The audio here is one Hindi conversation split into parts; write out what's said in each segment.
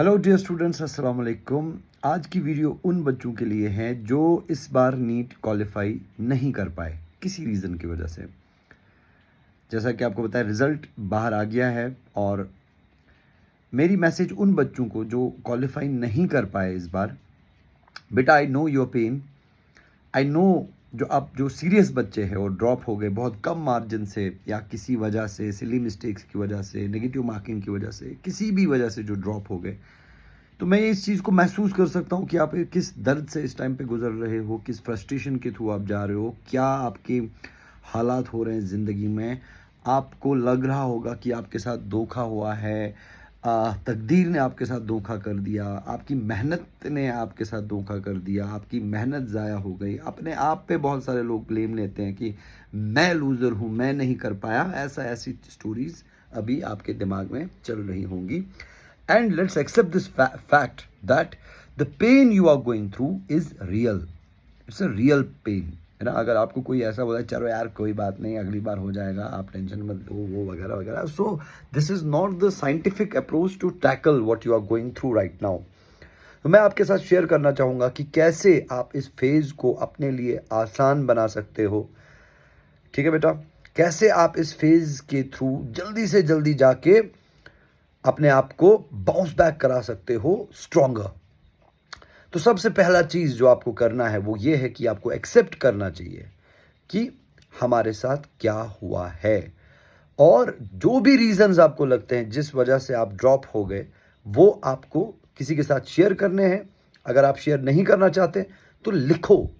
हेलो डियर स्टूडेंट्स, अस्सलाम वालेकुम। आज की वीडियो उन बच्चों के लिए है जो इस बार नीट क्वालिफाई नहीं कर पाए किसी रीज़न की वजह से। जैसा कि आपको बताया, रिज़ल्ट बाहर आ गया है और मेरी मैसेज उन बच्चों को जो क्वालिफाई नहीं कर पाए इस बार, बेटा I know your pain. I know जो आप जो सीरियस बच्चे हैं और ड्रॉप हो गए बहुत कम मार्जिन से या किसी वजह से, सिली मिस्टेक्स की वजह से, नेगेटिव मार्किंग की वजह से, किसी भी वजह से जो ड्रॉप हो गए, तो मैं इस चीज़ को महसूस कर सकता हूँ कि आप किस दर्द से इस टाइम पे गुजर रहे हो, किस फ्रस्ट्रेशन के थ्रू आप जा रहे हो, क्या आपके हालात हो रहे हैं ज़िंदगी में। आपको लग रहा होगा कि आपके साथ धोखा हुआ है, तकदीर ने आपके साथ धोखा कर दिया, आपकी मेहनत ने आपके साथ धोखा कर दिया, आपकी मेहनत ज़ाया हो गई। अपने आप पे बहुत सारे लोग ब्लेम लेते हैं कि मैं लूज़र हूँ, मैं नहीं कर पाया। ऐसी स्टोरीज़ अभी आपके दिमाग में चल रही होंगी। And let's accept this fact that the pain you are going through is real. It's a real pain. है ना। अगर आपको कोई ऐसा बोला चलो यार कोई बात नहीं, अगली बार हो जाएगा, आप टेंशन मत लो, वो वगैरह वगैरह, so this is not the scientific approach to tackle what you are going through right now. तो मैं आपके साथ शेयर करना चाहूँगा कि कैसे आप इस फेज़ को अपने लिए आसान बना सकते हो। ठीक है बेटा, कैसे आप इस फेज़ के थ्रू जल्दी से जल्दी जाके अपने आप को बाउंस बैक करा सकते हो स्ट्रॉन्गर। तो सबसे पहला चीज़ जो आपको करना है वो ये है कि आपको एक्सेप्ट करना चाहिए कि हमारे साथ क्या हुआ है, और जो भी रीजंस आपको लगते हैं जिस वजह से आप ड्रॉप हो गए वो आपको किसी के साथ शेयर करने हैं। अगर आप शेयर नहीं करना चाहते तो लिखो,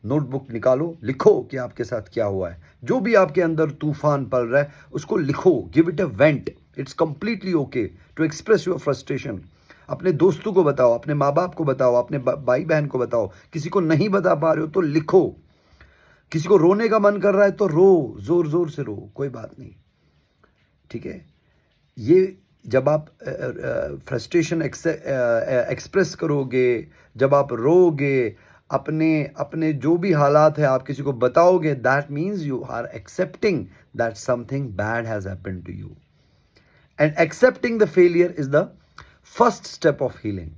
नोटबुक निकालो, लिखो कि आपके साथ क्या हुआ है। जो भी आपके अंदर तूफान पल रहा है उसको लिखो, give it a vent. It's completely okay to express your frustration. अपने दोस्तों को बताओ, अपने माँ बाप को बताओ, अपने भाई बहन को बताओ। किसी को नहीं बता पा रहे हो तो लिखो। किसी को रोने का मन कर रहा है तो रो, जोर जोर से रो, कोई बात नहीं। ठीक है, ये जब आप फ्रस्ट्रेशन एक्सप्रेस करोगे, जब आप रोगे, अपने अपने जो भी हालात है आप किसी को बताओगे, that means you are accepting that something bad has happened to you, and accepting the failure is the first step of healing.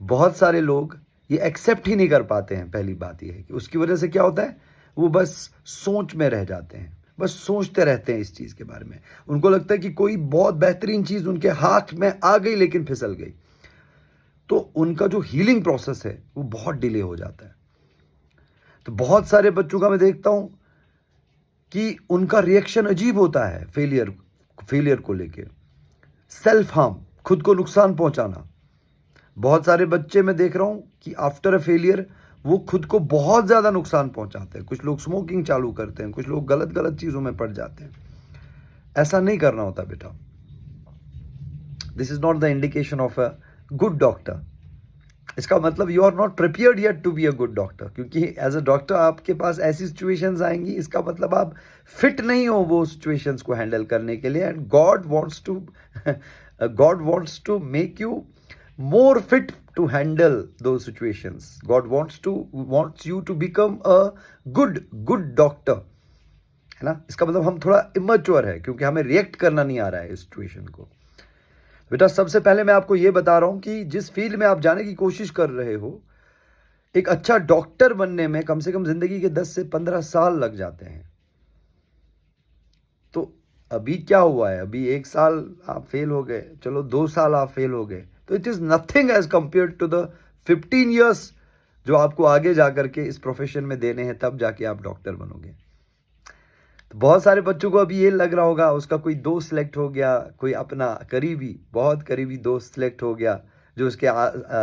बहुत सारे लोग ये एक्सेप्ट ही नहीं कर पाते हैं। पहली बात ये है कि उसकी वजह से क्या होता है, वो बस सोच में रह जाते हैं, बस सोचते रहते हैं इस चीज़ के बारे में। उनको लगता है कि कोई बहुत बेहतरीन चीज़ उनके हाथ में आ गई लेकिन फिसल गई, तो उनका जो हीलिंग प्रोसेस है वो बहुत डिले हो जाता है। तो बहुत सारे बच्चों का मैं देखता हूं कि उनका रिएक्शन अजीब होता है फेलियर को लेके। सेल्फ हार्म, खुद को नुकसान पहुंचाना। बहुत सारे बच्चे मैं देख रहा हूं कि आफ्टर अ फेलियर वो खुद को बहुत ज़्यादा नुकसान पहुंचाते हैं। कुछ लोग स्मोकिंग चालू करते हैं, कुछ लोग गलत गलत चीज़ों में पड़ जाते हैं। ऐसा नहीं करना होता बेटा। This is not the indication of a good doctor. इसका मतलब you are not prepared yet to be a good doctor, क्योंकि एज अ डॉक्टर आपके पास ऐसी सिचुएशंस आएंगी, इसका मतलब आप फिट नहीं हो वो सिचुएशंस को हैंडल करने के लिए। And God wants to make you more fit to handle those situations. God wants you to become a good doctor, है ना। इसका मतलब हम थोड़ा इमेच्योर है क्योंकि हमें रिएक्ट करना नहीं आ रहा है इस सिचुएशन को। बेटा सबसे पहले मैं आपको ये बता रहा हूं कि जिस फील्ड में आप जाने की कोशिश कर रहे हो, एक अच्छा डॉक्टर बनने में कम से कम जिंदगी के 10 से 15 साल लग जाते हैं। तो अभी क्या हुआ है, अभी 1 साल आप फेल हो गए, चलो 2 साल आप फेल हो गए, तो it is nothing as compare to the 15 years जो आपको आगे जाकर के इस प्रोफेशन में देने हैं, तब जाके आप डॉक्टर बनोगे। तो बहुत सारे बच्चों को अभी ये लग रहा होगा उसका कोई दोस्त सिलेक्ट हो गया, कोई अपना करीबी, बहुत करीबी दोस्त सिलेक्ट हो गया जो उसके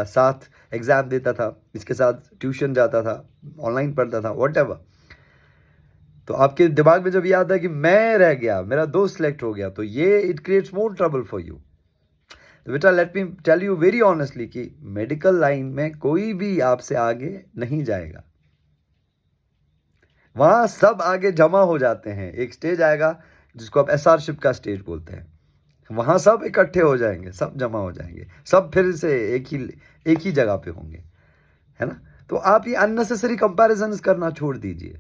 साथ एग्जाम देता था, इसके साथ ट्यूशन जाता था, ऑनलाइन पढ़ता था, व्हाटएवर। तो आपके दिमाग में जब ये आता है कि मैं रह गया, मेरा दोस्त सिलेक्ट हो गया, तो ये it creates more trouble for you. तो बेटा let me tell you very honestly कि मेडिकल लाइन में कोई भी आपसे आगे नहीं जाएगा। वहां सब आगे जमा हो जाते हैं। एक स्टेज आएगा जिसको आप एसआरशिप का स्टेज बोलते हैं, वहां सब इकट्ठे हो जाएंगे, सब जमा हो जाएंगे, सब फिर से एक ही जगह पे होंगे, है ना। तो आप ये अननेसेसरी कंपैरिजन करना छोड़ दीजिए।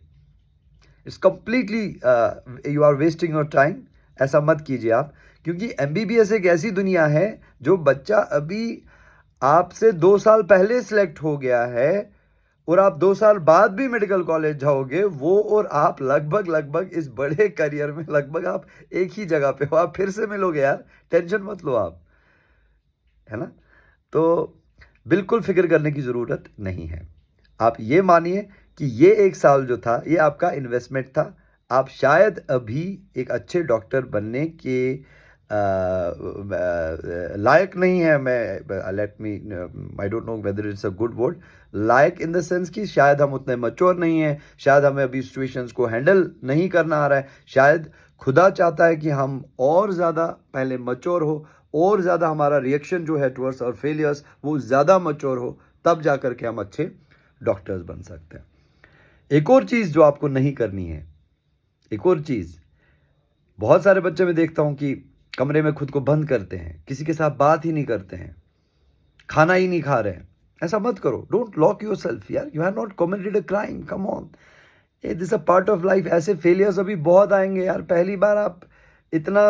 It's completely you are wasting your time. ऐसा मत कीजिए आप, क्योंकि एमबीबीएस एक ऐसी दुनिया है जो बच्चा अभी आपसे 2 साल पहले सिलेक्ट हो गया है और आप 2 साल बाद भी मेडिकल कॉलेज जाओगे, वो और आप लगभग इस बड़े करियर में लगभग आप एक ही जगह पे हो। आप फिर से मिलोगे यार, टेंशन मत लो आप, है ना? तो बिल्कुल फिक्र करने की ज़रूरत नहीं है। आप ये मानिए कि ये 1 साल जो था, ये आपका इन्वेस्टमेंट था। आप शायद अभी एक अच्छे डॉक्टर बनने के लायक नहीं है। मैं let me I don't know whether it's a good word, like in the sense कि शायद हम उतने मैच्योर नहीं हैं, शायद हमें अभी सिचुएशंस को हैंडल नहीं करना आ रहा है, शायद खुदा चाहता है कि हम और ज़्यादा पहले मैच्योर हो, और ज़्यादा हमारा रिएक्शन जो है टुवर्ड्स और फेलियर्स वो ज़्यादा मैच्योर हो, तब जा कर के हम अच्छे डॉक्टर्स बन सकते हैं। एक और चीज़ जो आपको नहीं करनी है, एक और चीज़, बहुत सारे बच्चे मैं देखता हूँ कि कमरे में खुद को बंद करते हैं, किसी के साथ बात ही नहीं करते हैं, खाना ही नहीं खा रहे हैं। ऐसा मत करो, डोंट लॉक योरसेल्फ यार, you have not committed a crime, come on, ये this a part of life. ऐसे फेलियर्स अभी बहुत आएंगे यार। पहली बार आप इतना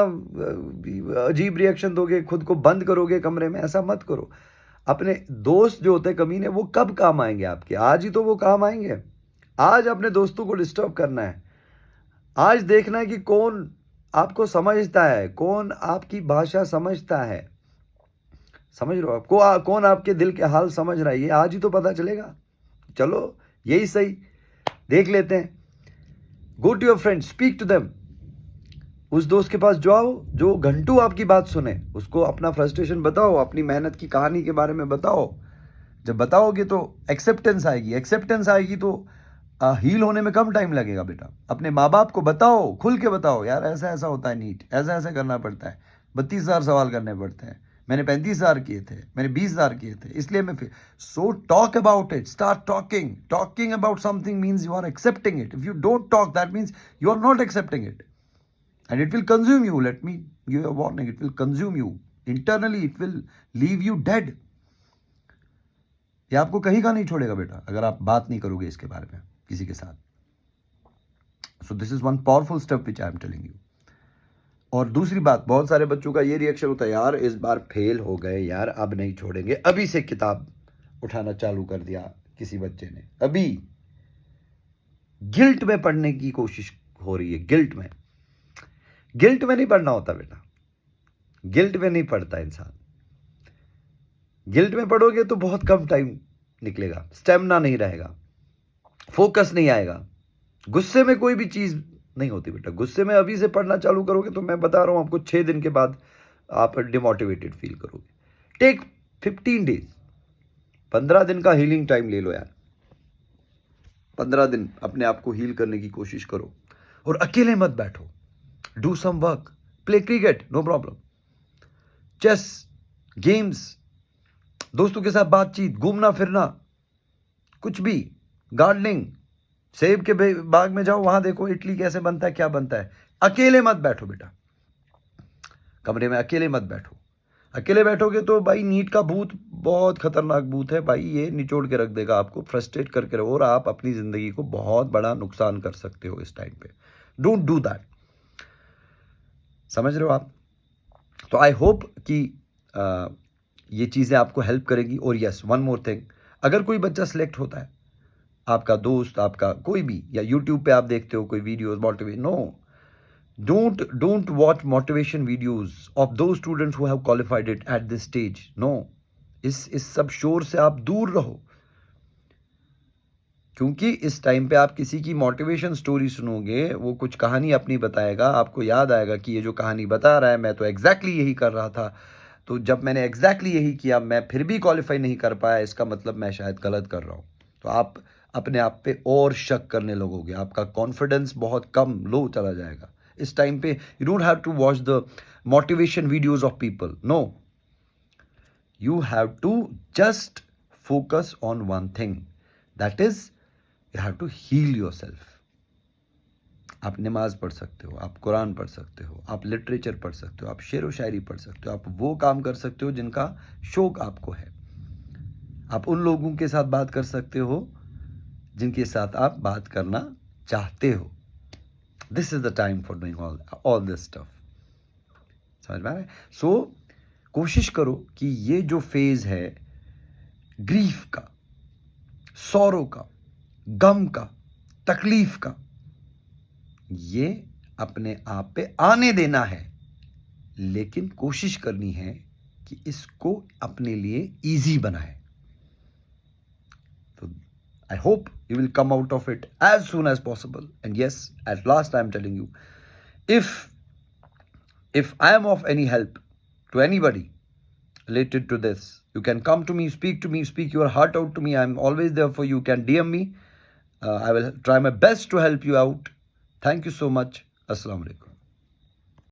अजीब रिएक्शन दोगे, खुद को बंद करोगे कमरे में, ऐसा मत करो। अपने दोस्त जो होते हैं कमीने, वो कब काम आएंगे आपके? आज ही तो वो काम आएंगे। आज अपने दोस्तों को डिस्टर्ब करना है, आज देखना है कि कौन आपको समझता है, कौन आपकी भाषा समझता है। समझ रहे हो आपको? कौन आपके दिल के हाल समझ रहा है, ये आज ही तो पता चलेगा। चलो यही सही, देख लेते हैं। Go to your friend, speak to them. उस दोस्त के पास जाओ जो घंटों आपकी बात सुने, उसको अपना फ्रस्ट्रेशन बताओ, अपनी मेहनत की कहानी के बारे में बताओ। जब बताओगे तो एक्सेप्टेंस आएगी, एक्सेप्टेंस आएगी तो हील होने में कम टाइम लगेगा बेटा। अपने माँ बाप को बताओ, खुल के बताओ, यार ऐसा ऐसा होता है नीट, ऐसा ऐसा करना पड़ता है, 32,000 सवाल करने पड़ते हैं, मैंने 35,000 किए थे, मैंने 20,000 किए थे, इसलिए मैं फिर। So talk about it, start talking. Talking about something means you are accepting it. If you don't talk, that means you are not accepting it, and it will consume you. Let me give you a warning, it will consume you internally, it will leave you dead. ये आपको कहीं का नहीं छोड़ेगा बेटा, अगर आप बात नहीं करोगे इसके बारे में किसी के साथ। सो this is one powerful step which I am telling you. और दूसरी बात, बहुत सारे बच्चों का ये रिएक्शन होता है, यार इस बार फेल हो गए यार, अब नहीं छोड़ेंगे। अभी से किताब उठाना चालू कर दिया किसी बच्चे ने, अभी गिल्ट में पढ़ने की कोशिश हो रही है। गिल्ट में, गिल्ट में नहीं पढ़ना होता बेटा, गिल्ट में नहीं पढ़ता इंसान। गिल्ट में पढ़ोगे तो बहुत कम टाइम निकलेगा, स्टेमिना नहीं रहेगा, फोकस नहीं आएगा। गुस्से में कोई भी चीज नहीं होती बेटा। गुस्से में अभी से पढ़ना चालू करोगे तो मैं बता रहा हूं आपको, 6 दिन के बाद आप डिमोटिवेटेड फील करोगे। टेक 15 डेज, 15 दिन का हीलिंग टाइम ले लो यार। 15 दिन अपने आप को हील करने की कोशिश करो, और अकेले मत बैठो। Do some work, play cricket, no problem, chess, games, दोस्तों के साथ बातचीत, घूमना फिरना, कुछ भी, गार्डनिंग, सेब के बाग में जाओ, वहां देखो इडली कैसे बनता है, क्या बनता है। अकेले मत बैठो बेटा, कमरे में अकेले मत बैठो। अकेले बैठोगे तो भाई नीट का भूत बहुत खतरनाक भूत है भाई, ये निचोड़ के रख देगा आपको, फ्रस्ट्रेट करके रहो, और आप अपनी जिंदगी को बहुत बड़ा नुकसान कर सकते हो इस टाइम पे। Don't do that. समझ रहे हो आप? तो आई होप कि ये चीज़ें आपको हेल्प करेगी। और यस, वन मोर थिंग, अगर कोई बच्चा सिलेक्ट होता है, आपका दोस्त, आपका कोई भी, या यूट्यूब पे आप देखते हो कोई videos motivation, no, don't watch motivation videos of दो students who have qualified it at this stage. No, इस सब शोर से आप दूर रहो, क्योंकि इस टाइम पे आप किसी की मोटिवेशन स्टोरी सुनोगे, वो कुछ कहानी अपनी बताएगा, आपको याद आएगा कि ये जो कहानी बता रहा है, मैं तो एग्जैक्टली यही कर रहा था, तो जब मैंने एग्जैक्टली यही किया मैं फिर भी क्वालिफाई नहीं कर पाया, इसका मतलब मैं शायद गलत कर रहा हूँ। तो आप अपने आप पे और शक करने लगोगे, आपका कॉन्फिडेंस बहुत कम, लो चला जाएगा इस टाइम पे। You don't have to watch the motivation videos of people, no, you have to just focus on one thing, that is you have to heal yourself. आप नमाज पढ़ सकते हो, आप कुरान पढ़ सकते हो, आप लिटरेचर पढ़ सकते हो, आप शेर व शायरी पढ़ सकते हो, आप वो काम कर सकते हो जिनका शौक आपको है, आप उन लोगों के साथ बात कर सकते हो जिनके साथ आप बात करना चाहते हो। This is the time for doing all this stuff. समझ में आ रहा है? सो कोशिश करो कि ये जो फेज है, ग्रीफ का, सौरों का, गम का, तकलीफ का, ये अपने आप पे आने देना है, लेकिन कोशिश करनी है कि इसको अपने लिए इजी बनाए. तो I hope you will come out of it as soon as possible. And yes, at last I am telling you, if I am of any help to anybody related to this, you can come to me, speak your heart out to me. I am always there for you. You can DM me. I will try my best to help you out. Thank you so much. Assalamu alaikum.